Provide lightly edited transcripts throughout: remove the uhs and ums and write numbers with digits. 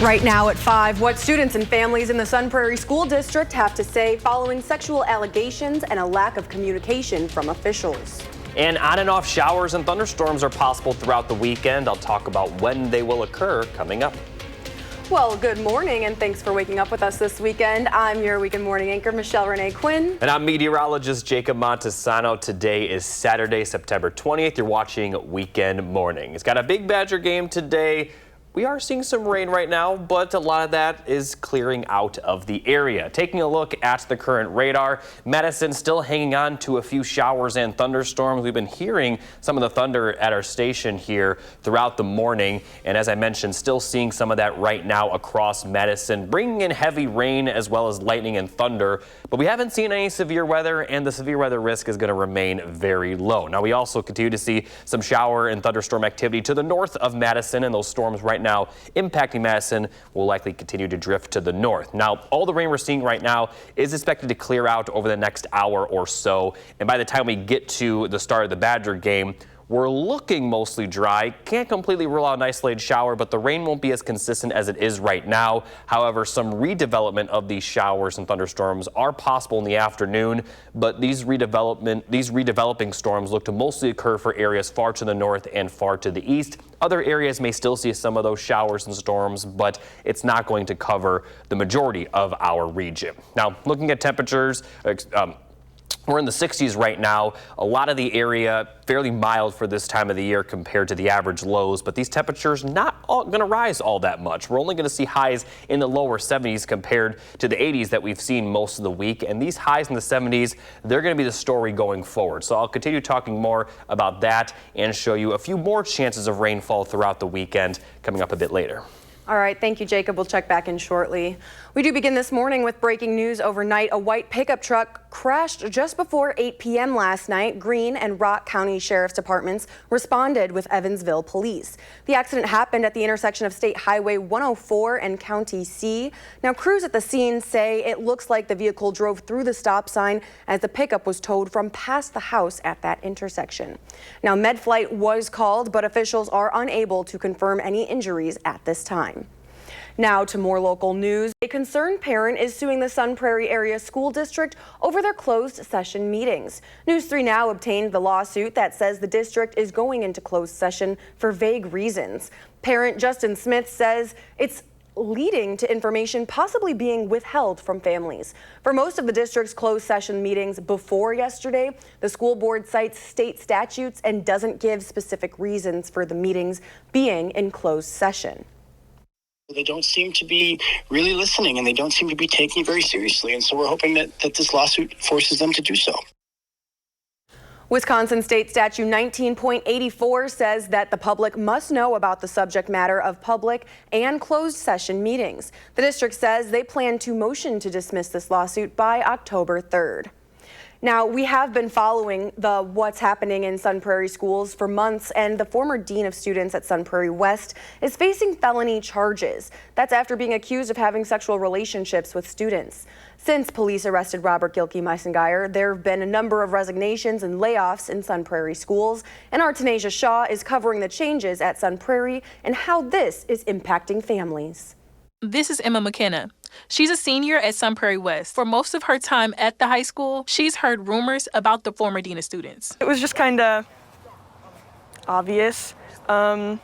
Right now at 5, what students and families in the Sun Prairie School District have to say following sexual allegations and a lack of communication from officials. And on and off showers and thunderstorms are possible throughout the weekend. I'll talk about when they will occur coming up. Well, good morning and thanks for waking up with us this weekend. I'm your Weekend Morning anchor, Michelle Renee Quinn. And I'm meteorologist Jacob Montesano. Today is Saturday, September 20th. You're watching Weekend Morning. It's got a big Badger game today. We are seeing some rain right now, but a lot of that is clearing out of the area. Taking a look at the current radar, Madison still hanging on to a few showers and thunderstorms. We've been hearing some of the thunder at our station here throughout the morning. And as I mentioned, still seeing some of that right now across Madison, bringing in heavy rain as well as lightning and thunder. But we haven't seen any severe weather, and the severe weather risk is going to remain very low. Now, we also continue to see some shower and thunderstorm activity to the north of Madison, and those storms right now impacting Madison will likely continue to drift to the north. Now, all the rain we're seeing right now is expected to clear out over the next hour or so. And by the time we get to the start of the Badger game, we're looking mostly dry. Can't completely rule out an isolated shower, but the rain won't be as consistent as it is right now. However, some redevelopment of these showers and thunderstorms are possible in the afternoon, but these redeveloping storms look to mostly occur for areas far to the north and far to the east. Other areas may still see some of those showers and storms, but it's not going to cover the majority of our region. Now, looking at temperatures, we're in the 60s right now. A lot of the area fairly mild for this time of the year compared to the average lows, but these temperatures not going to rise all that much. We're only going to see highs in the lower 70s compared to the 80s that we've seen most of the week. And these highs in the 70s, they're going to be the story going forward. So I'll continue talking more about that and show you a few more chances of rainfall throughout the weekend coming up a bit later. All right, thank you, Jacob. We'll check back in shortly. We do begin this morning with breaking news overnight. A white pickup truck crashed just before 8 p.m. last night. Greene and Rock County Sheriff's Departments responded with Evansville police. The accident happened at the intersection of State Highway 104 and County C. Now, crews at the scene say it looks like the vehicle drove through the stop sign as the pickup was towed from past the house at that intersection. Now, MedFlight was called, but officials are unable to confirm any injuries at this time. Now to more local news. A concerned parent is suing the Sun Prairie Area School District over their closed session meetings. News 3 Now obtained the lawsuit that says the district is going into closed session for vague reasons. Parent Justin Smith says it's leading to information possibly being withheld from families. For most of the district's closed session meetings before yesterday, the school board cites state statutes and doesn't give specific reasons for the meetings being in closed session. They don't seem to be really listening, and they don't seem to be taking it very seriously. And so we're hoping that this lawsuit forces them to do so. Wisconsin State Statute 19.84 says that the public must know about the subject matter of public and closed session meetings. The district says they plan to motion to dismiss this lawsuit by October 3rd. Now, we have been following what's happening in Sun Prairie schools for months, and the former dean of students at Sun Prairie West is facing felony charges. That's after being accused of having sexual relationships with students. Since police arrested Robert Gilkey-Meisengeyer, there have been a number of resignations and layoffs in Sun Prairie schools, and our Tanasia Shaw is covering the changes at Sun Prairie and how this is impacting families. This is Emma McKenna. She's a senior at Sun Prairie West. For most of her time at the high school, she's heard rumors about the former dean of students. It was just kind of obvious. Him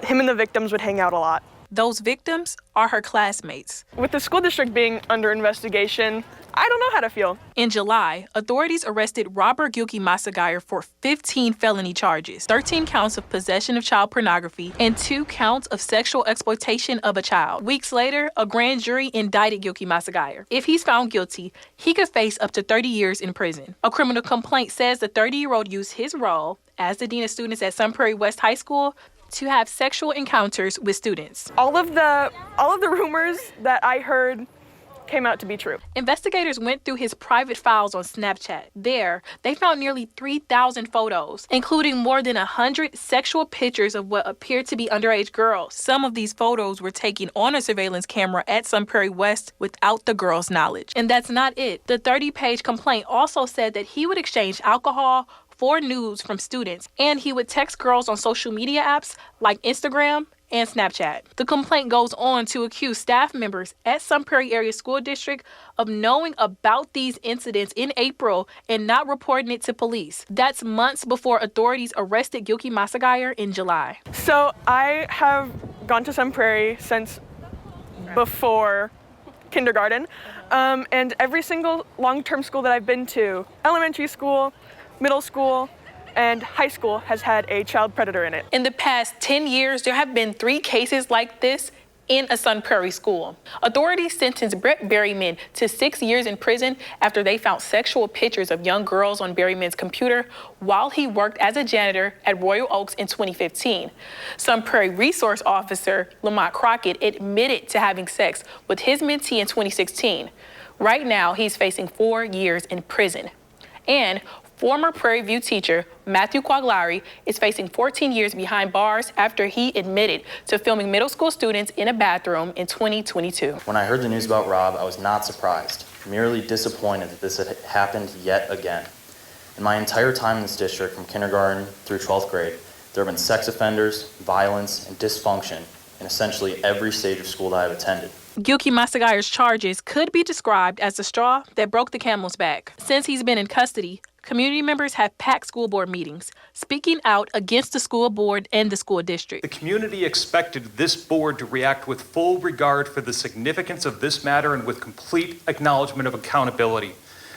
and the victims would hang out a lot. Those victims are her classmates. With the school district being under investigation, I don't know how to feel. In July, authorities arrested Robert Gilkey-Meisengeyer for 15 felony charges, 13 counts of possession of child pornography, and 2 counts of sexual exploitation of a child. Weeks later, a grand jury indicted Gilkey-Meisengeyer. If he's found guilty, he could face up to 30 years in prison. A criminal complaint says the 30-year-old used his role as the dean of students at Sun Prairie West High School to have sexual encounters with students. All of the rumors that I heard came out to be true. Investigators went through his private files on Snapchat. There, they found nearly 3,000 photos, including more than 100 sexual pictures of what appeared to be underage girls. Some of these photos were taken on a surveillance camera at Sun Prairie West without the girls' knowledge. And that's not it. The 30-page complaint also said that he would exchange alcohol for nudes from students, and he would text girls on social media apps like Instagram and Snapchat. The complaint goes on to accuse staff members at Sun Prairie Area School District of knowing about these incidents in April and not reporting it to police. That's months before authorities arrested Gilkey Massaguire in July. So I have gone to Sun Prairie since before kindergarten, and every single long-term school that I've been to, elementary school, middle school, and high school, has had a child predator in it. In the past 10 years, there have been 3 cases like this in a Sun Prairie school. Authorities sentenced Brett Berryman to 6 years in prison after they found sexual pictures of young girls on Berryman's computer while he worked as a janitor at Royal Oaks in 2015. Sun Prairie resource officer Lamont Crockett admitted to having sex with his mentee in 2016. Right now, he's facing 4 years in prison. And former Prairie View teacher Matthew Quaglari is facing 14 years behind bars after he admitted to filming middle school students in a bathroom in 2022. When I heard the news about Rob, I was not surprised, merely disappointed that this had happened yet again. In my entire time in this district, from kindergarten through 12th grade, there have been sex offenders, violence, and dysfunction in essentially every stage of school that I've attended. Gilkey Massaguyer's charges could be described as the straw that broke the camel's back. Since he's been in custody, community members have packed school board meetings, speaking out against the school board and the school district. The community expected this board to react with full regard for the significance of this matter and with complete acknowledgement of accountability.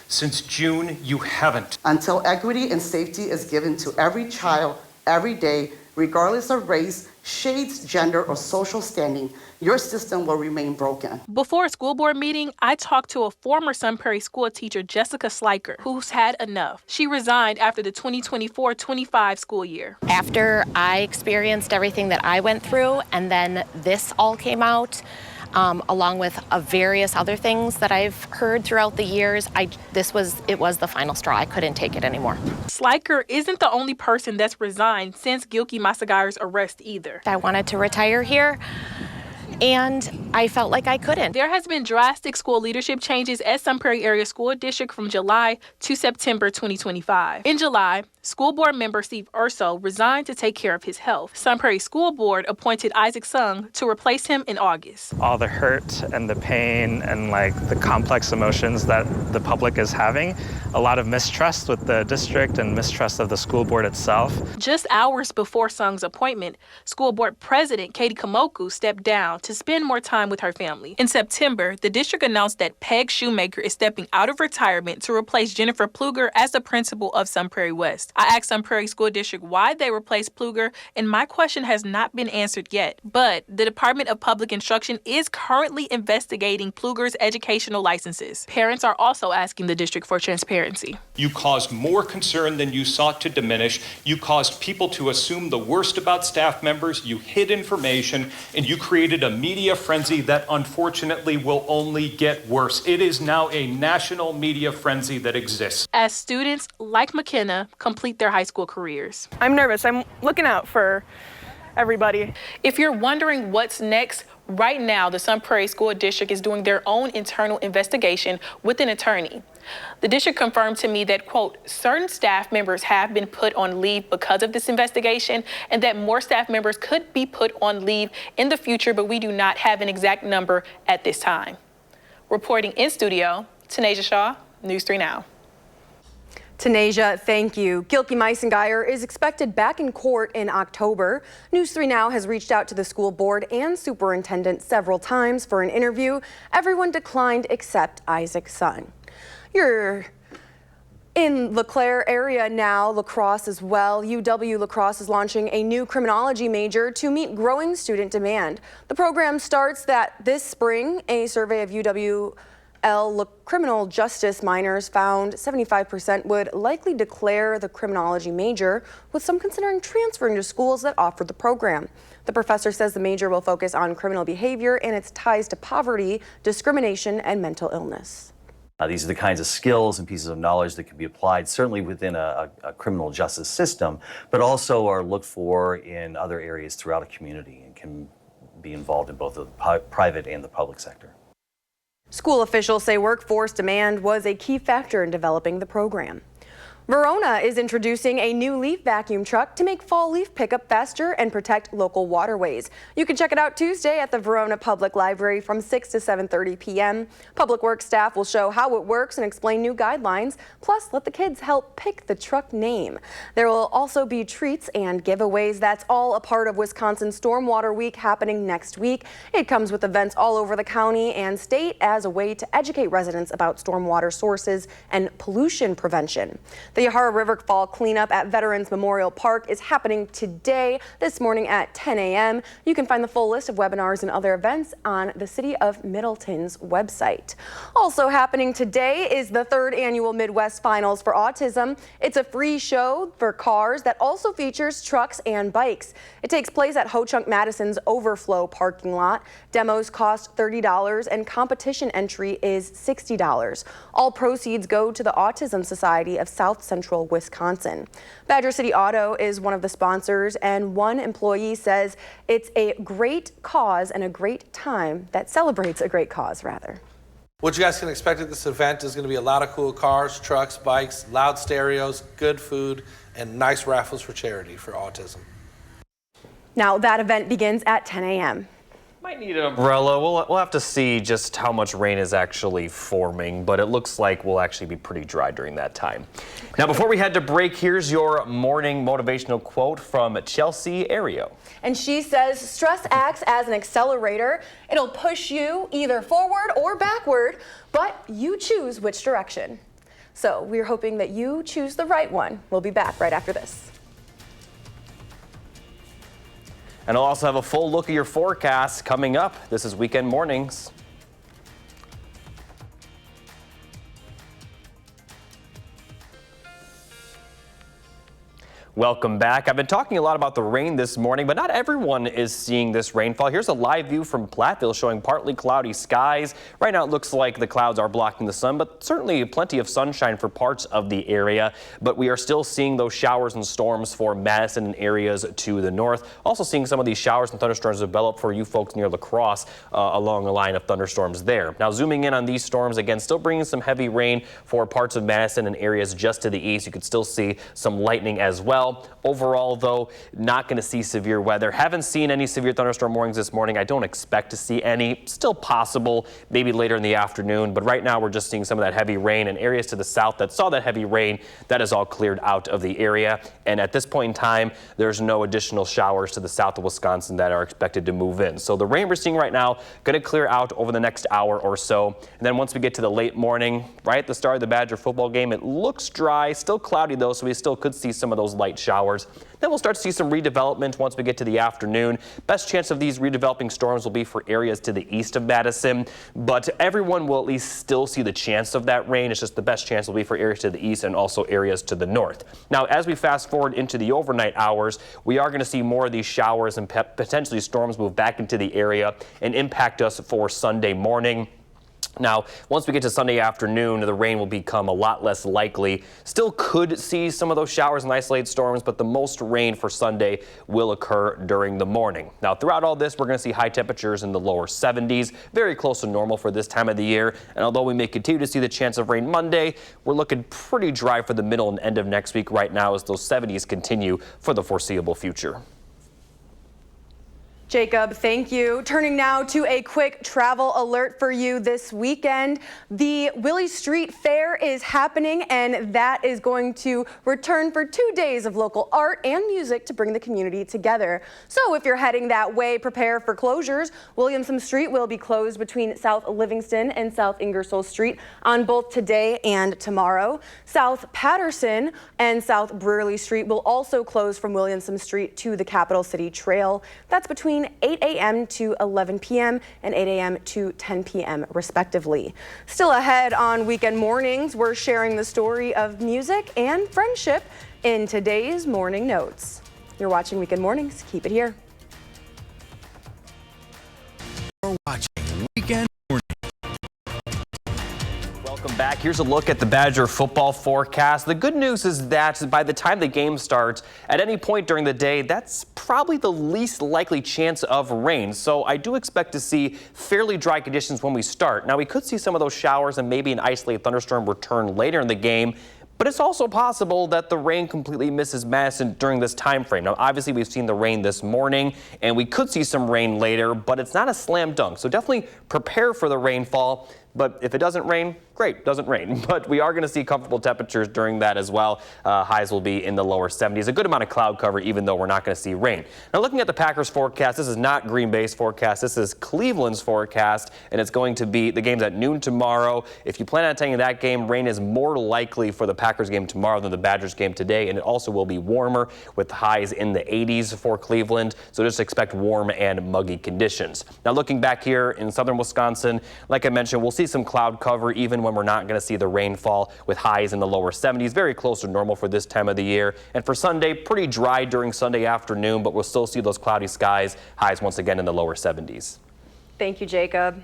Since June, you haven't. Until equity and safety is given to every child, every day, regardless of race, shades, gender, or social standing, your system will remain broken. Before a school board meeting, I talked to a former Sun Prairie school teacher, Jessica Sliker, who's had enough. She resigned after the 2024-25 school year. After I experienced everything that I went through, and then this all came out, along with various other things that I've heard throughout the years, it was the final straw. I couldn't take it anymore. Sliker isn't the only person that's resigned since Gilkey Massaguyer's arrest either. I wanted to retire here, and I felt like I couldn't. There has been drastic school leadership changes at Sun Prairie Area School District from July to September 2025. In July, school board member Steve Urso resigned to take care of his health. Sun Prairie School Board appointed Isaac Sung to replace him in August. All the hurt and the pain and the complex emotions that the public is having, a lot of mistrust with the district and mistrust of the school board itself. Just hours before Sung's appointment, school board president Katie Kamoku stepped down to spend more time with her family. In September, the district announced that Peg Shoemaker is stepping out of retirement to replace Jennifer Pluger as the principal of Sun Prairie West. I asked Sun Prairie School District why they replaced Pluger, and my question has not been answered yet. But the Department of Public Instruction is currently investigating Pluger's educational licenses. Parents are also asking the district for transparency. You caused more concern than you sought to diminish. You caused people to assume the worst about staff members. You hid information, and you created a media frenzy that unfortunately will only get worse. It is now a national media frenzy that exists. As students like McKenna complete their high school careers. I'm nervous. I'm looking out for everybody. If you're wondering what's next, right now the Sun Prairie School District is doing their own internal investigation with an attorney. The district confirmed to me that, quote, certain staff members have been put on leave because of this investigation and that more staff members could be put on leave in the future, but we do not have an exact number at this time. Reporting in studio, Tanasia Shaw, News 3 Now. Tanasia, thank you. Gilkey Massaguire is expected back in court in October. News 3 Now has reached out to the school board and superintendent several times for an interview. Everyone declined except Isaac Sung. You're in LeClaire area now, La Crosse as well. UW La Crosse is launching a new criminology major to meet growing student demand. The program starts this spring. A survey of UW criminal justice minors found 75% would likely declare the criminology major, with some considering transferring to schools that offer the program. The professor says the major will focus on criminal behavior and its ties to poverty, discrimination, and mental illness. These are the kinds of skills and pieces of knowledge that can be applied certainly within a criminal justice system, but also are looked for in other areas throughout a community and can be involved in both the private and the public sector. School officials say workforce demand was a key factor in developing the program. Verona is introducing a new leaf vacuum truck to make fall leaf pickup faster and protect local waterways. You can check it out Tuesday at the Verona Public Library from 6 to 7:30 p.m. Public Works staff will show how it works and explain new guidelines, plus let the kids help pick the truck name. There will also be treats and giveaways. That's all a part of Wisconsin Stormwater Week happening next week. It comes with events all over the county and state as a way to educate residents about stormwater sources and pollution prevention. The Yahara River Fall cleanup at Veterans Memorial Park is happening today, this morning at 10 a.m. You can find the full list of webinars and other events on the City of Middleton's website. Also happening today is the 3rd annual Midwest Finals for Autism. It's a free show for cars that also features trucks and bikes. It takes place at Ho-Chunk Madison's overflow parking lot. Demos cost $30 and competition entry is $60. All proceeds go to the Autism Society of South Central Wisconsin. Badger City Auto is one of the sponsors, and one employee says it's a great cause and a great time that celebrates a great cause, rather. What you guys can expect at this event is going to be a lot of cool cars, trucks, bikes, loud stereos, good food, and nice raffles for charity for autism. Now that event begins at 10 a.m. Might need an umbrella. We'll have to see just how much rain is actually forming, but it looks like we'll actually be pretty dry during that time. Now, before we head to break, here's your morning motivational quote from Chelsea Ario. And she says, stress acts as an accelerator. It'll push you either forward or backward, but you choose which direction. So we're hoping that you choose the right one. We'll be back right after this. And I'll also have a full look at your forecast coming up. This is Weekend Mornings. Welcome back. I've been talking a lot about the rain this morning, but not everyone is seeing this rainfall. Here's a live view from Platteville showing partly cloudy skies. Right now it looks like the clouds are blocking the sun, but certainly plenty of sunshine for parts of the area. But we are still seeing those showers and storms for Madison and areas to the north. Also seeing some of these showers and thunderstorms develop for you folks near La Crosse along the line of thunderstorms there. Now zooming in on these storms, again, still bringing some heavy rain for parts of Madison and areas just to the east. You could still see some lightning as well. Overall, though, not going to see severe weather. Haven't seen any severe thunderstorm warnings this morning. I don't expect to see any. Still possible, maybe later in the afternoon. But right now, we're just seeing some of that heavy rain, and areas to the south that saw that heavy rain, that is all cleared out of the area. And at this point in time, there's no additional showers to the south of Wisconsin that are expected to move in. So the rain we're seeing right now going to clear out over the next hour or so. And then once we get to the late morning, right at the start of the Badger football game, it looks dry, still cloudy though, so we still could see some of those light showers. Then we'll start to see some redevelopment once we get to the afternoon. Best chance of these redeveloping storms will be for areas to the east of Madison, but everyone will at least still see the chance of that rain. It's just the best chance will be for areas to the east and also areas to the north. Now, as we fast forward into the overnight hours, we are going to see more of these showers and potentially storms move back into the area and impact us for Sunday morning. Now, once we get to Sunday afternoon, the rain will become a lot less likely. Still could see some of those showers and isolated storms, but the most rain for Sunday will occur during the morning. Now, throughout all this, we're going to see high temperatures in the lower 70s, very close to normal for this time of the year. And although we may continue to see the chance of rain Monday, we're looking pretty dry for the middle and end of next week right now as those 70s continue for the foreseeable future. Jacob, thank you. Turning now to a quick travel alert for you this weekend. The Willie Street Fair is happening, and that is going to return for 2 days of local art and music to bring the community together. So if you're heading that way, prepare for closures. Williamson Street will be closed between South Livingston and South Ingersoll Street on both today and tomorrow. South Patterson and South Brewerly Street will also close from Williamson Street to the Capital City Trail. That's between 8 a.m. to 11 p.m. and 8 a.m. to 10 p.m. respectively. Still ahead on Weekend Mornings, we're sharing the story of music and friendship in today's Morning Notes. You're watching Weekend Mornings. Keep it here. You're watching Weekend Mornings. Welcome back. Here's a look at the Badger football forecast. The good news is that by the time the game starts, at any point during the day, that's probably the least likely chance of rain. So I do expect to see fairly dry conditions when we start. Now, we could see some of those showers and maybe an isolated thunderstorm return later in the game. but it's also possible that the rain completely misses Madison during this time frame. Now, obviously, we've seen the rain this morning, and we could see some rain later, but it's not a slam dunk. So definitely prepare for the rainfall. But if it doesn't rain, great, doesn't rain. But we are going to see comfortable temperatures during that as well. Highs will be in the lower 70s. A good amount of cloud cover, even though we're not going to see rain. Now, looking at the Packers forecast, this is not Green Bay's forecast. This is Cleveland's forecast, and it's going to be the game's at noon tomorrow. If you plan on attending that game, rain is more likely for the Packers game tomorrow than the Badgers game today, and it also will be warmer with highs in the 80s for Cleveland. So just expect warm and muggy conditions. Now, looking back here in southern Wisconsin, like I mentioned, we'll see some cloud cover even when we're not going to see the rainfall, with highs in the lower 70s, very close to normal for this time of the year. And for Sunday, pretty dry during Sunday afternoon, but we'll still see those cloudy skies, highs once again in the lower 70s. Thank you, Jacob.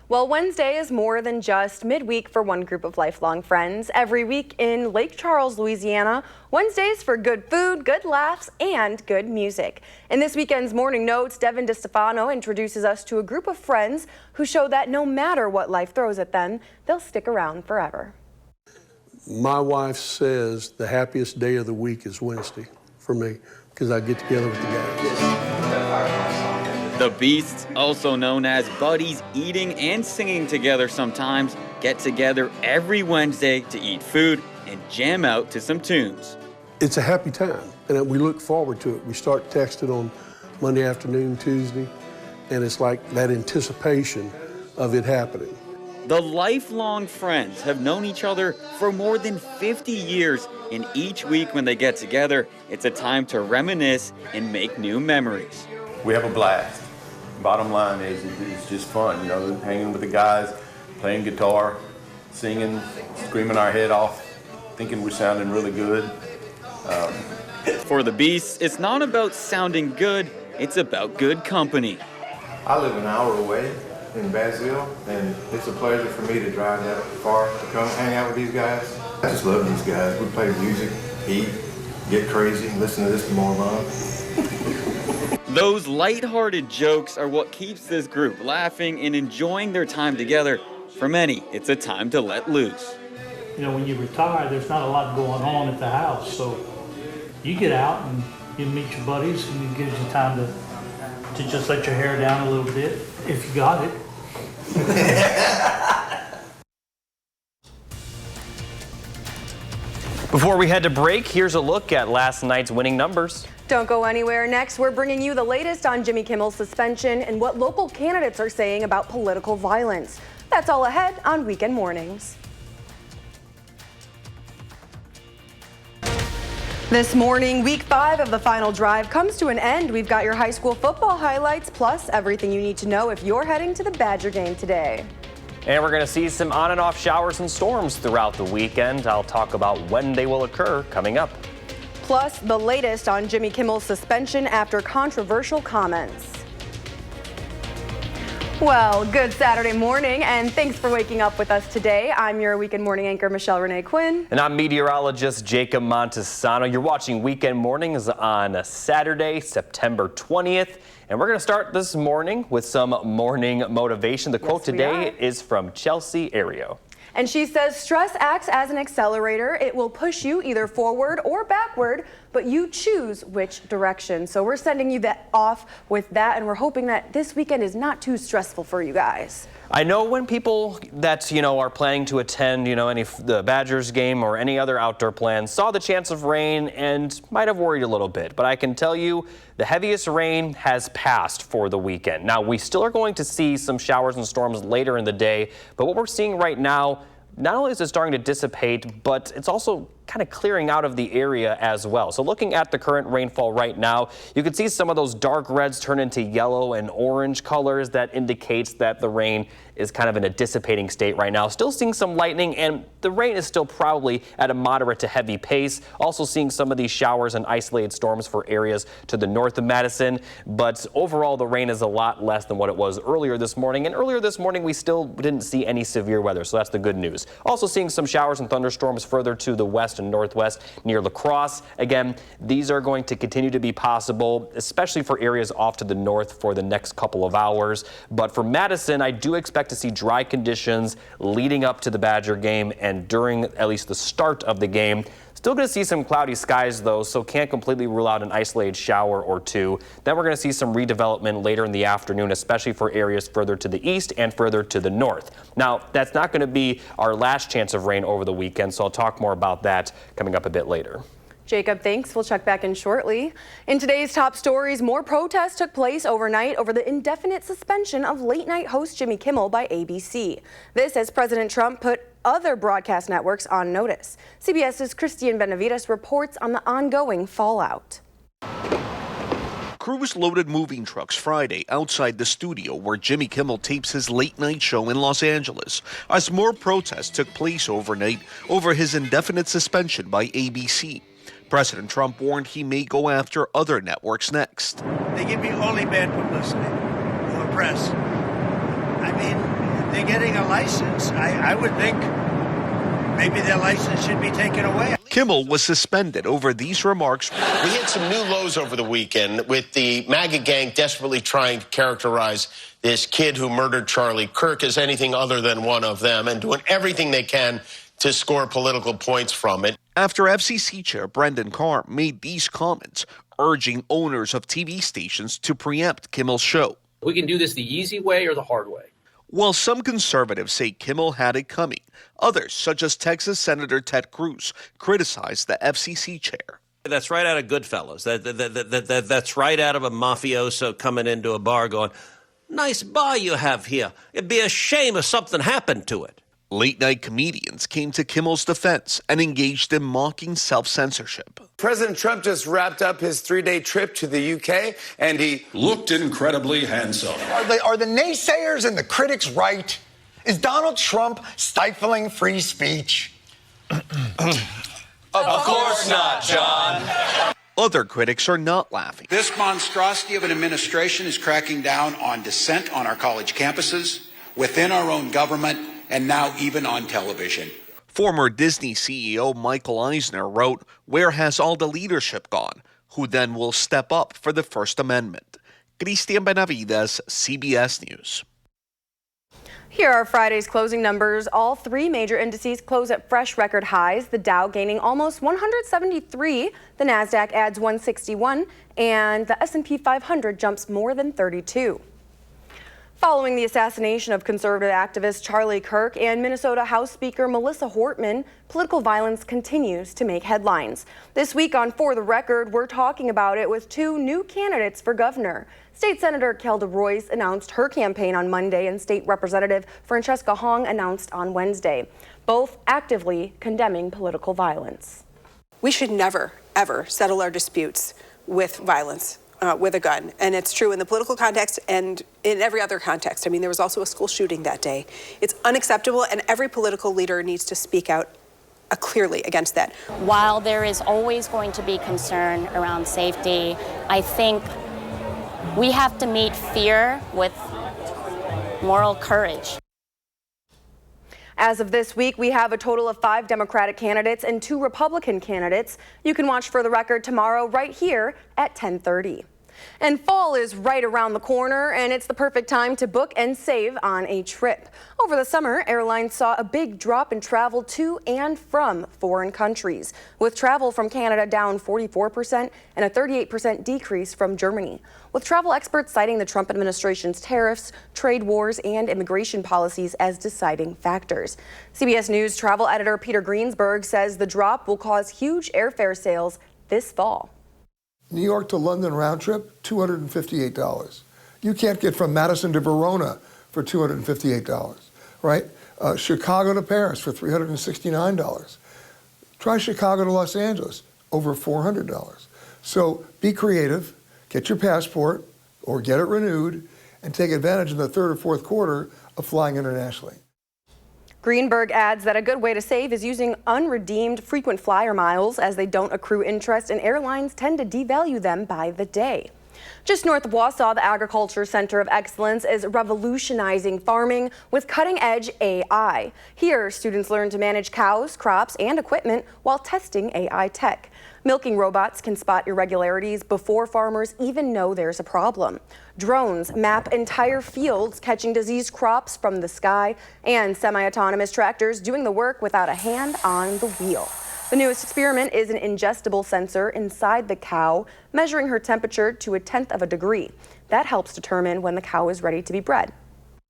Well, Wednesday is more than just midweek for one group of lifelong friends. Every week in Lake Charles, Louisiana, Wednesdays for good food, good laughs, and good music. In this weekend's Morning Notes, Devin DeStefano introduces us to a group of friends who show that no matter what life throws at them, they'll stick around forever. My wife says the happiest day of the week is Wednesday for me, because I get together with the guys. The Beasts, also known as buddies eating and singing together sometimes, get together every Wednesday to eat food and jam out to some tunes. It's a happy time, and we look forward to it. We start texting on Monday afternoon, Tuesday, and it's like that anticipation of it happening. The lifelong friends have known each other for more than 50 years, and each week when they get together, it's a time to reminisce and make new memories. We have a blast. Bottom line is, it's just fun, you know, hanging with the guys, playing guitar, singing, screaming our head off, thinking we're sounding really good. For the Beasts, it's not about sounding good, it's about good company. I live an hour away in Bassville, and it's a pleasure for me to drive that far to come hang out with these guys. I just love these guys. We play music, eat, get crazy, listen to this tomorrow. Those lighthearted jokes are what keeps this group laughing and enjoying their time together. For many, it's a time to let loose. You know, when you retire, there's not a lot going on at the house, so you get out and you meet your buddies, and it gives you time to just let your hair down a little bit, if you got it. Before we head to break, here's a look at last night's winning numbers. Don't go anywhere. Next, we're bringing you the latest on Jimmy Kimmel's suspension and what local candidates are saying about political violence. That's all ahead on Weekend Mornings. This morning, week 5 of the final drive comes to an end. We've got your high school football highlights, plus everything you need to know if you're heading to the Badger game today. And we're going to see some on and off showers and storms throughout the weekend. I'll talk about when they will occur coming up. Plus, the latest on Jimmy Kimmel's suspension after controversial comments. Well, good Saturday morning, and thanks for waking up with us today. I'm your Weekend Morning anchor, Michelle Renee Quinn. And I'm meteorologist Jacob Montesano. You're watching Weekend Mornings on Saturday, September 20th. And we're going to start this morning with some morning motivation. The quote today is from Chelsea Ario. And she says, stress acts as an accelerator. It will push you either forward or backward, but you choose which direction. So we're sending you that off with that, and we're hoping that this weekend is not too stressful for you guys. I know when people that, are planning to attend, the Badgers game or any other outdoor plans saw the chance of rain and might have worried a little bit. But I can tell you the heaviest rain has passed for the weekend. Now, we still are going to see some showers and storms later in the day, but what we're seeing right now, not only is it starting to dissipate, but it's also kind of clearing out of the area as well. So looking at the current rainfall right now, you can see some of those dark reds turn into yellow and orange colors. That indicates that the rain is kind of in a dissipating state right now. Still seeing some lightning, and the rain is still probably at a moderate to heavy pace. Also seeing some of these showers and isolated storms for areas to the north of Madison. But overall, the rain is a lot less than what it was earlier this morning. And earlier this morning, we still didn't see any severe weather, so that's the good news. Also seeing some showers and thunderstorms further to the west west and northwest near La Crosse. Again, these are going to continue to be possible, especially for areas off to the north for the next couple of hours. But for Madison, I do expect to see dry conditions leading up to the Badger game and during at least the start of the game. Still going to see some cloudy skies, though, so can't completely rule out an isolated shower or two. Then we're going to see some redevelopment later in the afternoon, especially for areas further to the east and further to the north. Now, that's not going to be our last chance of rain over the weekend, so I'll talk more about that coming up a bit later. Jacob, thanks. We'll check back in shortly. In today's top stories, more protests took place overnight over the indefinite suspension of late-night host Jimmy Kimmel by ABC. This as President Trump put other broadcast networks on notice. CBS's Christian Benavides reports on the ongoing fallout. Crews loaded moving trucks Friday outside the studio where Jimmy Kimmel tapes his late-night show in Los Angeles as more protests took place overnight over his indefinite suspension by ABC. President Trump warned he may go after other networks next. They give me only bad publicity or press. I mean, they're getting a license. I would think maybe their license should be taken away. Kimmel was suspended over these remarks. We hit some new lows over the weekend with the MAGA gang desperately trying to characterize this kid who murdered Charlie Kirk as anything other than one of them and doing everything they can to score political points from it. After FCC Chair Brendan Carr made these comments, urging owners of TV stations to preempt Kimmel's show. We can do this the easy way or the hard way. While some conservatives say Kimmel had it coming, others, such as Texas Senator Ted Cruz, criticized the FCC chair. That's right out of Goodfellas. That's right out of a mafioso coming into a bar going, "Nice bar you have here. It'd be a shame if something happened to it." Late-night comedians came to Kimmel's defense and engaged in mocking self-censorship. President Trump just wrapped up his 3-day trip to the UK, and he looked incredibly handsome. Are the naysayers and the critics right? Is Donald Trump stifling free speech? Of course not, John. Other critics are not laughing. This monstrosity of an administration is cracking down on dissent on our college campuses, within our own government, and now even on television. Former Disney CEO Michael Eisner wrote, "Where has all the leadership gone? Who then will step up for the First Amendment?" Christian Benavides, CBS News. Here are Friday's closing numbers. All three major indices close at fresh record highs. The Dow gaining almost 173, the Nasdaq adds 161, and the S&P 500 jumps more than 32. Following the assassination of conservative activist Charlie Kirk and Minnesota House Speaker Melissa Hortman, political violence continues to make headlines. This week on For the Record, we're talking about it with two new candidates for governor. State Senator Kelda Royce announced her campaign on Monday, and State Representative Francesca Hong announced on Wednesday, both actively condemning political violence. We should never, ever settle our disputes with violence. With a gun. And it's true in the political context and in every other context. I mean, there was also a school shooting that day. It's unacceptable, and every political leader needs to speak out clearly against that. While there is always going to be concern around safety, I think we have to meet fear with moral courage. As of this week, we have a total of 5 Democratic candidates and 2 Republican candidates. You can watch For the Record tomorrow right here at 10:30. And fall is right around the corner, and it's the perfect time to book and save on a trip. Over the summer, airlines saw a big drop in travel to and from foreign countries, with travel from Canada down 44% and a 38% decrease from Germany, with travel experts citing the Trump administration's tariffs, trade wars, and immigration policies as deciding factors. CBS News travel editor Peter Greensburg says the drop will cause huge airfare sales this fall. New York to London round trip, $258. You can't get from Madison to Verona for $258, right? Chicago to Paris for $369. Try Chicago to Los Angeles, over $400. So be creative, get your passport or get it renewed, and take advantage in the third or fourth quarter of flying internationally. Greenberg adds that a good way to save is using unredeemed frequent flyer miles, as they don't accrue interest and airlines tend to devalue them by the day. Just north of Wausau, the Agriculture Center of Excellence is revolutionizing farming with cutting-edge AI. Here, students learn to manage cows, crops, and equipment while testing AI tech. Milking robots can spot irregularities before farmers even know there's a problem. Drones map entire fields, catching diseased crops from the sky, and semi-autonomous tractors doing the work without a hand on the wheel. The newest experiment is an ingestible sensor inside the cow, measuring her temperature to 1/10 of a degree. That helps determine when the cow is ready to be bred.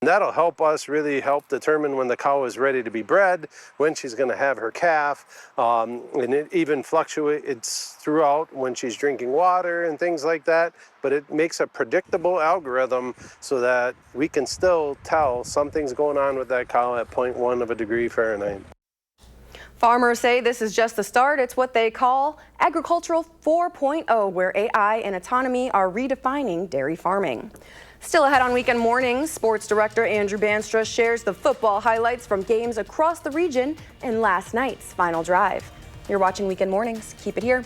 That'll help us really help determine when the cow is ready to be bred, when she's going to have her calf, and it even fluctuates throughout when she's drinking water and things like that. But it makes a predictable algorithm so that we can still tell something's going on with that cow at 0.1 of a degree Fahrenheit. Farmers say this is just the start. It's what they call Agricultural 4.0, where AI and autonomy are redefining dairy farming. Still ahead on Weekend Mornings, sports director Andrew Banstra shares the football highlights from games across the region in last night's final drive. You're watching Weekend Mornings. Keep it here.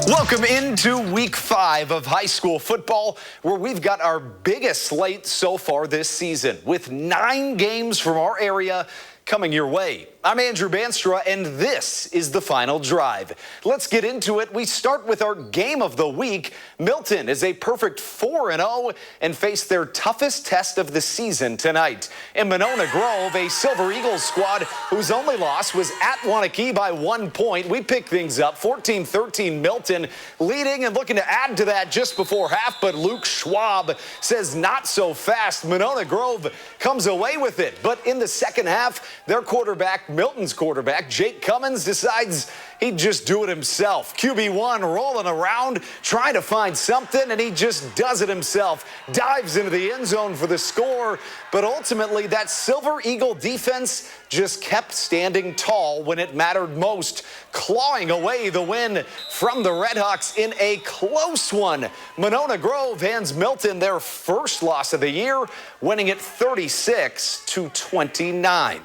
Welcome into week 5 of high school football, where we've got our biggest slate so far this season, with 9 games from our area coming your way. I'm Andrew Banstra, and this is the final drive. Let's get into it. We start with our game of the week. Milton is a perfect 4-0 and face their toughest test of the season tonight. In Monona Grove, a Silver Eagles squad whose only loss was at Waunakee by 1 point. We pick things up 14-13 Milton, leading and looking to add to that just before half, but Luke Schwab says not so fast. Monona Grove comes away with it, but in the second half, their quarterback, Milton's quarterback, Jake Cummins, decides he'd just do it himself. QB1 rolling around, trying to find something, and he just does it himself. Dives into the end zone for the score, but ultimately that Silver Eagle defense just kept standing tall when it mattered most, clawing away the win from the Redhawks in a close one. Monona Grove hands Milton their first loss of the year, winning it 36-29.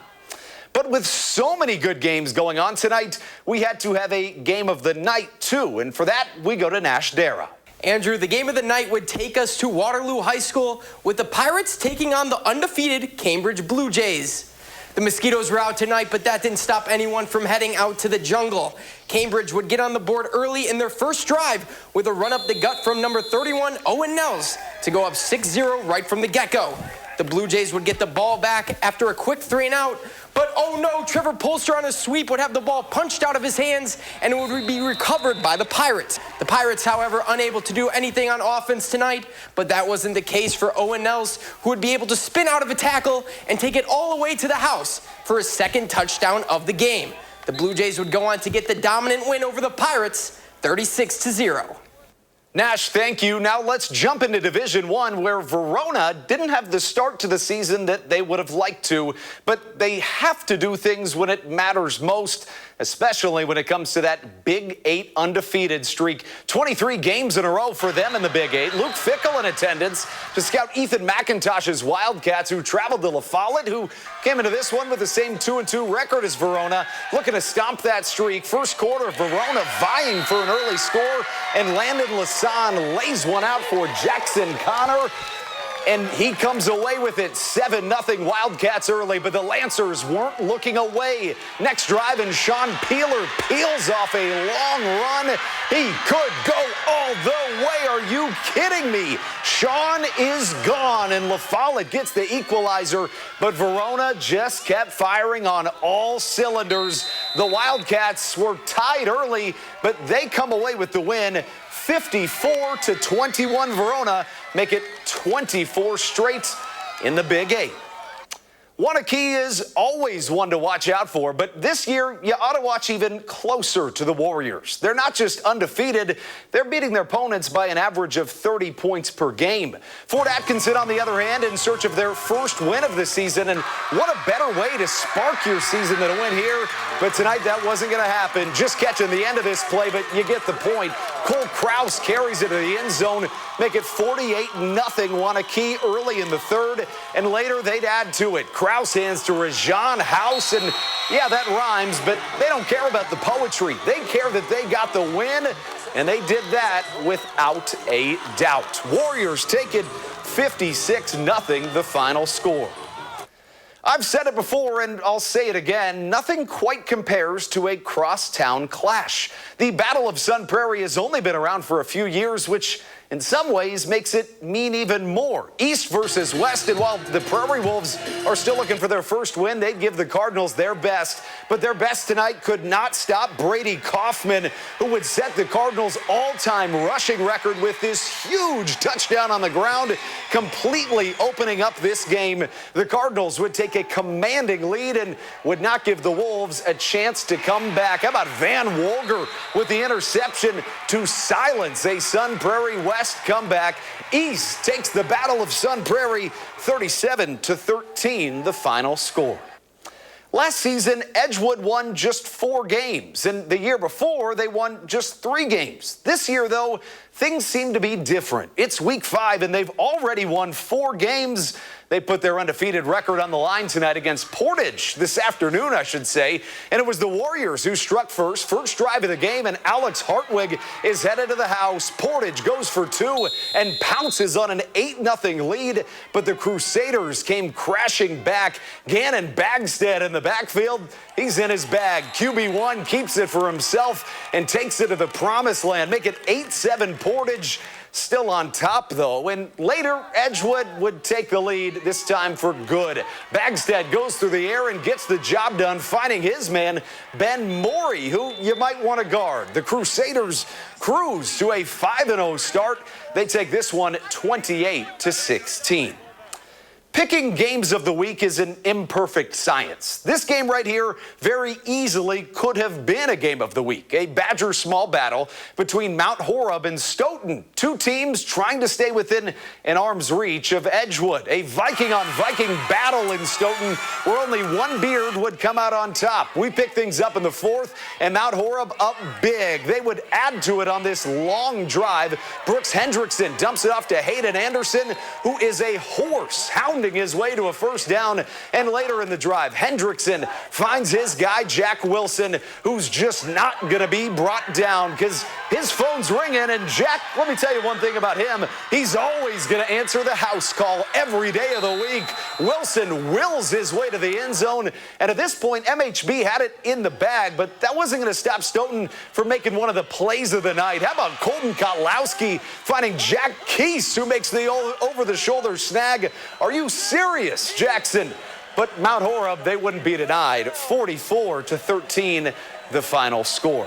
But with so many good games going on tonight, we had to have a game of the night, too. And for that, we go to Nash Dara. Andrew, the game of the night would take us to Waterloo High School, with the Pirates taking on the undefeated Cambridge Blue Jays. The Mosquitoes were out tonight, but that didn't stop anyone from heading out to the jungle. Cambridge would get on the board early in their first drive with a run up the gut from number 31, Owen Nels, to go up 6-0 right from the get-go. The Blue Jays would get the ball back after a quick 3-and-out, but oh no, Trevor Polster on a sweep would have the ball punched out of his hands, and it would be recovered by the Pirates. The Pirates, however, unable to do anything on offense tonight, but that wasn't the case for Owen Nels, who would be able to spin out of a tackle and take it all the way to the house for his second touchdown of the game. The Blue Jays would go on to get the dominant win over the Pirates, 36-0. Nash, thank you. Now let's jump into Division I, where Verona didn't have the start to the season that they would have liked to, but they have to do things when it matters most, especially when it comes to that Big 8 undefeated streak. 23 games in a row for them in the Big 8. Luke Fickle in attendance to scout Ethan McIntosh's Wildcats, who traveled to La Follette, who came into this one with the same 2-2 record as Verona, looking to stomp that streak. First quarter, Verona vying for an early score, and Landon Lasan lays one out for Jackson Connor, and he comes away with it. 7-0 Wildcats early, but the Lancers weren't looking away. Next drive, and Sean Peeler peels off a long run. He could go all the way. Are you kidding me? Sean is gone, and La Follette gets the equalizer, but Verona just kept firing on all cylinders. The Wildcats were tied early, but they come away with the win. 54-21 Verona make it 24 straight in the Big 8. Wanakee is always one to watch out for, but this year you ought to watch even closer to the Warriors. They're not just undefeated, they're beating their opponents by an average of 30 points per game. Fort Atkinson, on the other hand, in search of their first win of the season, and what a better way to spark your season than a win here. But tonight that wasn't going to happen. Just catching the end of this play, but you get the point. Cole Krause carries it to the end zone, make it 48-0 Wanakee early in the third, and later they'd add to it. Krause hands to Rajon House, and yeah, that rhymes, but they don't care about the poetry. They care that they got the win, and they did that without a doubt. Warriors take it 56-0, the final score. I've said it before, and I'll say it again, nothing quite compares to a crosstown clash. The Battle of Sun Prairie has only been around for a few years, which in some ways makes it mean even more. East versus West, and while the Prairie Wolves are still looking for their first win, they'd give the Cardinals their best. But their best tonight could not stop Brady Kaufman, who would set the Cardinals' all-time rushing record with this huge touchdown on the ground, completely opening up this game. The Cardinals would take a commanding lead and would not give the Wolves a chance to come back. How about Van Wolger with the interception to silence a Sun Prairie West comeback? East takes the Battle of Sun Prairie 37-13, the final score. Last season, Edgewood won just 4 games, and the year before, they won just 3 games. This year, though, things seem to be different. It's week 5, and they've already won 4 games. They put their undefeated record on the line tonight against Portage, this afternoon, I should say. And it was the Warriors who struck first drive of the game, and Alex Hartwig is headed to the house. Portage goes for 2 and pounces on an 8-0 lead, but the Crusaders came crashing back. Gannon Bagstead in the backfield, he's in his bag. QB1 keeps it for himself and takes it to the promised land. Make it 8-7 Portage. Still on top, though, and later Edgewood would take the lead, this time for good. Bagstead goes through the air and gets the job done, finding his man, Ben Morey, who you might want to guard. The Crusaders cruise to a 5-0 start. They take this one 28-16. Picking games of the week is an imperfect science. This game right here very easily could have been a game of the week. A Badger small battle between Mount Horeb and Stoughton. 2 teams trying to stay within an arm's reach of Edgewood. A Viking on Viking battle in Stoughton where only one beard would come out on top. We pick things up in the 4th, and Mount Horeb up big. They would add to it on this long drive. Brooks Hendrickson dumps it off to Hayden Anderson, who is a horse, hounding his way to a first down. And later in the drive, Hendrickson finds his guy, Jack Wilson, who's just not going to be brought down because his phone's ringing. And Jack, let me tell you one thing about him. He's always going to answer the house call every day of the week. Wilson wills his way to the end zone. And at this point, MHB had it in the bag, but that wasn't going to stop Stoughton from making one of the plays of the night. How about Colton Kotlowski finding Jack Keese, who makes the over-the-shoulder snag? Are you serious, Jackson? But Mount Horeb, they wouldn't be denied. 44-13, the final score.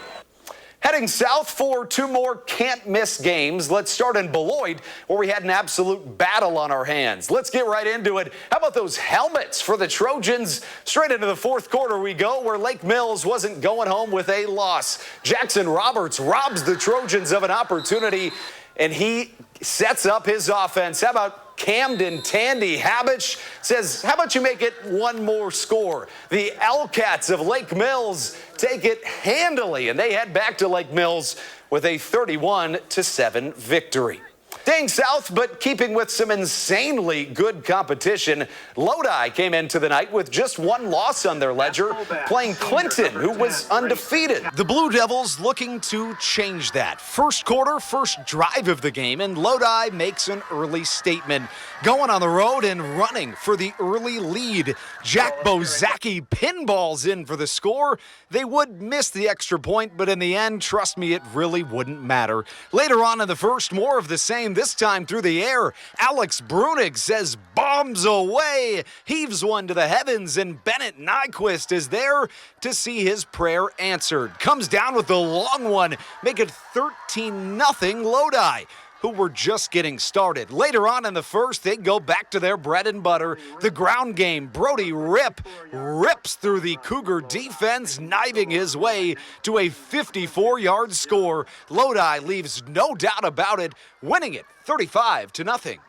Heading south for 2 more can't-miss games. Let's start in Beloit, where we had an absolute battle on our hands. Let's get right into it. How about those helmets for the Trojans? Straight into the 4th quarter we go, where Lake Mills wasn't going home with a loss. Jackson Roberts robs the Trojans of an opportunity, and he sets up his offense. How about Camden Tandy Habich says, how about you make it 1 more score? The L-Cats of Lake Mills take it handily, and they head back to Lake Mills with a 31-7 victory. Staying south, but keeping with some insanely good competition, Lodi came into the night with just 1 loss on their ledger, playing Clinton, who was undefeated. The Blue Devils looking to change that. First quarter, first drive of the game, and Lodi makes an early statement. Going on the road and running for the early lead. Jack Bozaki pinballs in for the score. They would miss the extra point, but in the end, trust me, it really wouldn't matter. Later on in the first, more of the same, this time through the air. Alex Brunig says bombs away, heaves one to the heavens, and Bennett Nyquist is there to see his prayer answered. Comes down with the long one, make it 13-0 Lodi. who were just getting started. Later on in the first, they go back to their bread and butter, the ground game. Brody rips through the Cougar defense, kniving his way to a 54-yard score. Lodi leaves no doubt about it, winning it 35-0.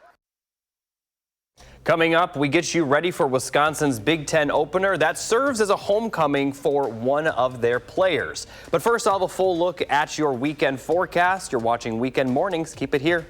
Coming up, we get you ready for Wisconsin's Big Ten opener that serves as a homecoming for one of their players. But first, I'll have a full look at your weekend forecast. You're watching Weekend Mornings. Keep it here.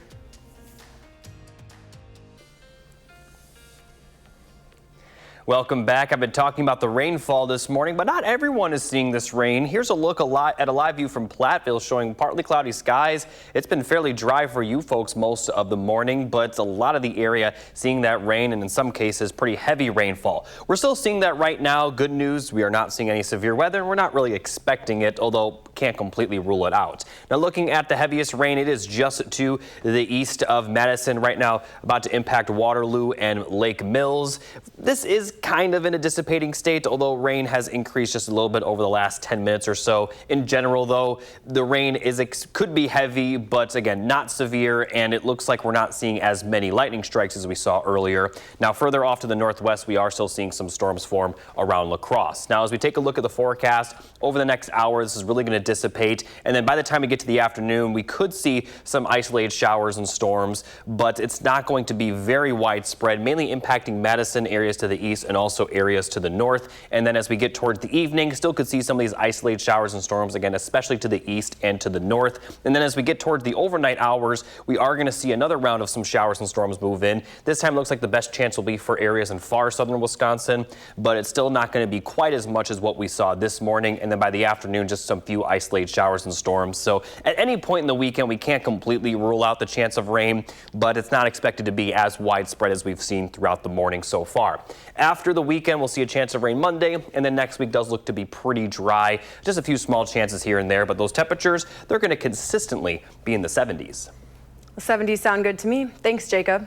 Welcome back. I've been talking about the rainfall this morning, but not everyone is seeing this rain. Here's a look at a live view from Platteville showing partly cloudy skies. It's been fairly dry for you folks most of the morning, but a lot of the area seeing that rain and in some cases pretty heavy rainfall. We're still seeing that right now. Good news, we are not seeing any severe weather and we're not really expecting it, although can't completely rule it out. Now looking at the heaviest rain, it is just to the east of Madison right now, about to impact Waterloo and Lake Mills. This is kind of in a dissipating state, although rain has increased just a little bit over the last 10 minutes or so. In general, though, the rain could be heavy, but again, not severe, and it looks like we're not seeing as many lightning strikes as we saw earlier. Now, further off to the northwest, we are still seeing some storms form around La Crosse. Now, as we take a look at the forecast, over the next hour, this is really going to dissipate, and then by the time we get to the afternoon, we could see some isolated showers and storms, but it's not going to be very widespread, mainly impacting Madison, areas to the east, and also areas to the north. And then as we get towards the evening, still could see some of these isolated showers and storms, again, especially to the east and to the north. And then as we get towards the overnight hours, we are going to see another round of some showers and storms move in. This time looks like the best chance will be for areas in far southern Wisconsin, but it's still not going to be quite as much as what we saw this morning. And then by the afternoon, just some few isolated showers and storms. So at any point in the weekend, we can't completely rule out the chance of rain, but it's not expected to be as widespread as we've seen throughout the morning so far. After the weekend, we'll see a chance of rain Monday, and then next week does look to be pretty dry. Just a few small chances here and there, but those temperatures, they're going to consistently be in the 70s. The 70s sound good to me. Thanks, Jacob.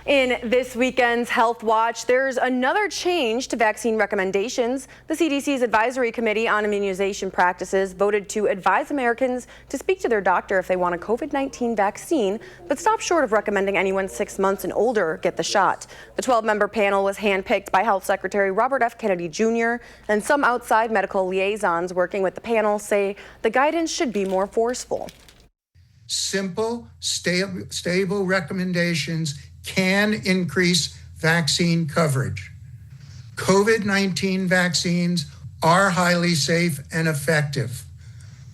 In this weekend's Health Watch, there's another change to vaccine recommendations. The CDC's Advisory Committee on Immunization Practices voted to advise Americans to speak to their doctor if they want a COVID-19 vaccine, but stop short of recommending anyone 6 months and older get the shot. The 12-member panel was handpicked by Health Secretary Robert F. Kennedy Jr., and some outside medical liaisons working with the panel say the guidance should be more forceful. Simple, stable recommendations can increase vaccine coverage. COVID-19 vaccines are highly safe and effective.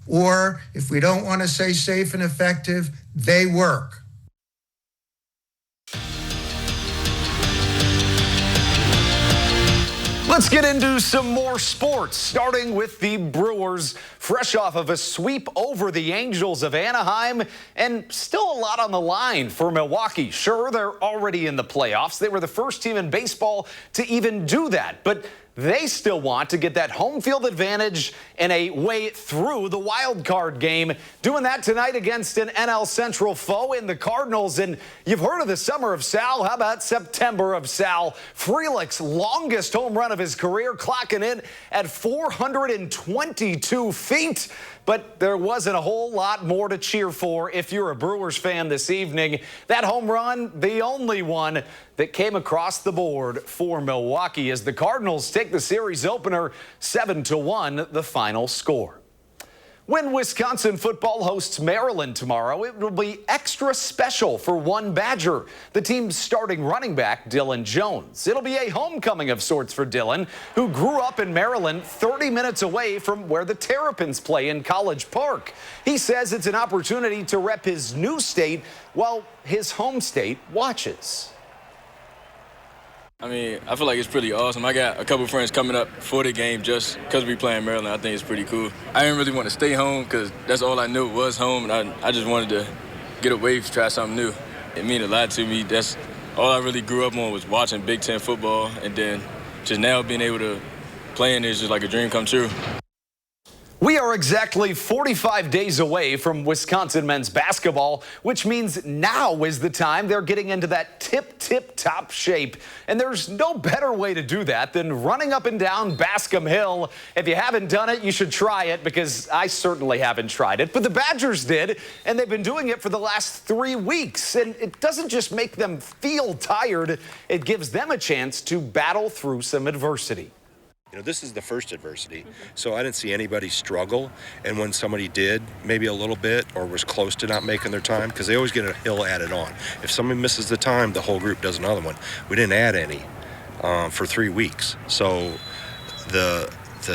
Or if we don't want to say safe and effective, they work. Let's get into some more sports, starting with the Brewers, fresh off of a sweep over the Angels of Anaheim, and still a lot on the line for Milwaukee. Sure, they're already in the playoffs. They were the first team in baseball to even do that, but they still want to get that home field advantage and a way through the wild card game. Doing that tonight against an NL Central foe in the Cardinals. And you've heard of the summer of Sal. How about September of Sal? Frelick's longest home run of his career, clocking in at 422 feet. But there wasn't a whole lot more to cheer for if you're a Brewers fan this evening. That home run, the only one that came across the board for Milwaukee as the Cardinals take the series opener 7-1, the final score. When Wisconsin football hosts Maryland tomorrow, it will be extra special for one Badger, the team's starting running back, Dylan Jones. It'll be a homecoming of sorts for Dylan, who grew up in Maryland 30 minutes away from where the Terrapins play in College Park. He says it's an opportunity to rep his new state while his home state watches. I mean, I feel like it's pretty awesome. I got a couple friends coming up for the game just because we play in Maryland. I think it's pretty cool. I didn't really want to stay home because that's all I knew was home, and I just wanted to get away, try something new. It meant a lot to me. That's all I really grew up on was watching Big Ten football, and then just now being able to play in it is just like a dream come true. We are exactly 45 days away from Wisconsin men's basketball, which means now is the time they're getting into that tip-top shape. And there's no better way to do that than running up and down Bascom Hill. If you haven't done it, you should try it, because I certainly haven't tried it. But the Badgers did, and they've been doing it for the last 3 weeks. And it doesn't just make them feel tired, it gives them a chance to battle through some adversity. You know, this is the first adversity, so I didn't see anybody struggle. And when somebody did, maybe a little bit, or was close to not making their time, because they always get a hill added on. If somebody misses the time, the whole group does another one. We didn't add any for 3 weeks. So the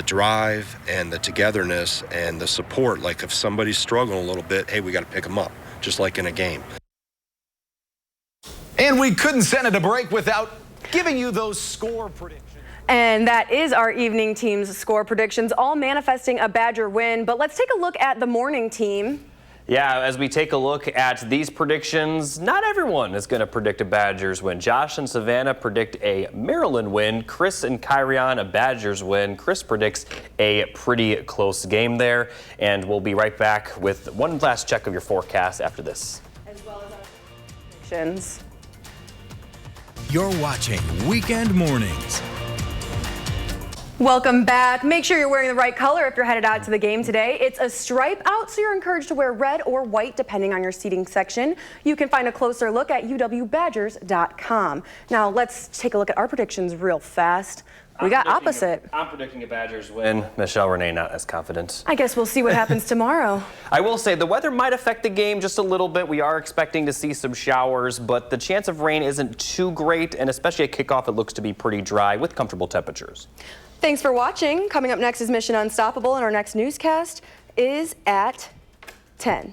drive and the togetherness and the support, like if somebody's struggling a little bit, hey, we got to pick them up, just like in a game. And we couldn't send it a break without giving you those score predictions. And that is our evening team's score predictions, all manifesting a Badger win. But let's take a look at the morning team. Yeah, as we take a look at these predictions, not everyone is going to predict a Badgers win. Josh and Savannah predict a Maryland win. Chris and Kyrion, a Badgers win. Chris predicts a pretty close game there. And we'll be right back with one last check of your forecast after this. As well as our predictions. You're watching Weekend Mornings. Welcome back. Make sure you're wearing the right color if you're headed out to the game today. It's a stripe out, so you're encouraged to wear red or white depending on your seating section. You can find a closer look at uwbadgers.com. Now let's take a look at our predictions real fast. We got opposite. I'm predicting a Badgers win. Michelle Renee not as confident. I guess we'll see what happens tomorrow. I will say the weather might affect the game just a little bit. We are expecting to see some showers, but the chance of rain isn't too great, and especially at kickoff, it looks to be pretty dry with comfortable temperatures. Thanks for watching. Coming up next is Mission Unstoppable, and our next newscast is at 10.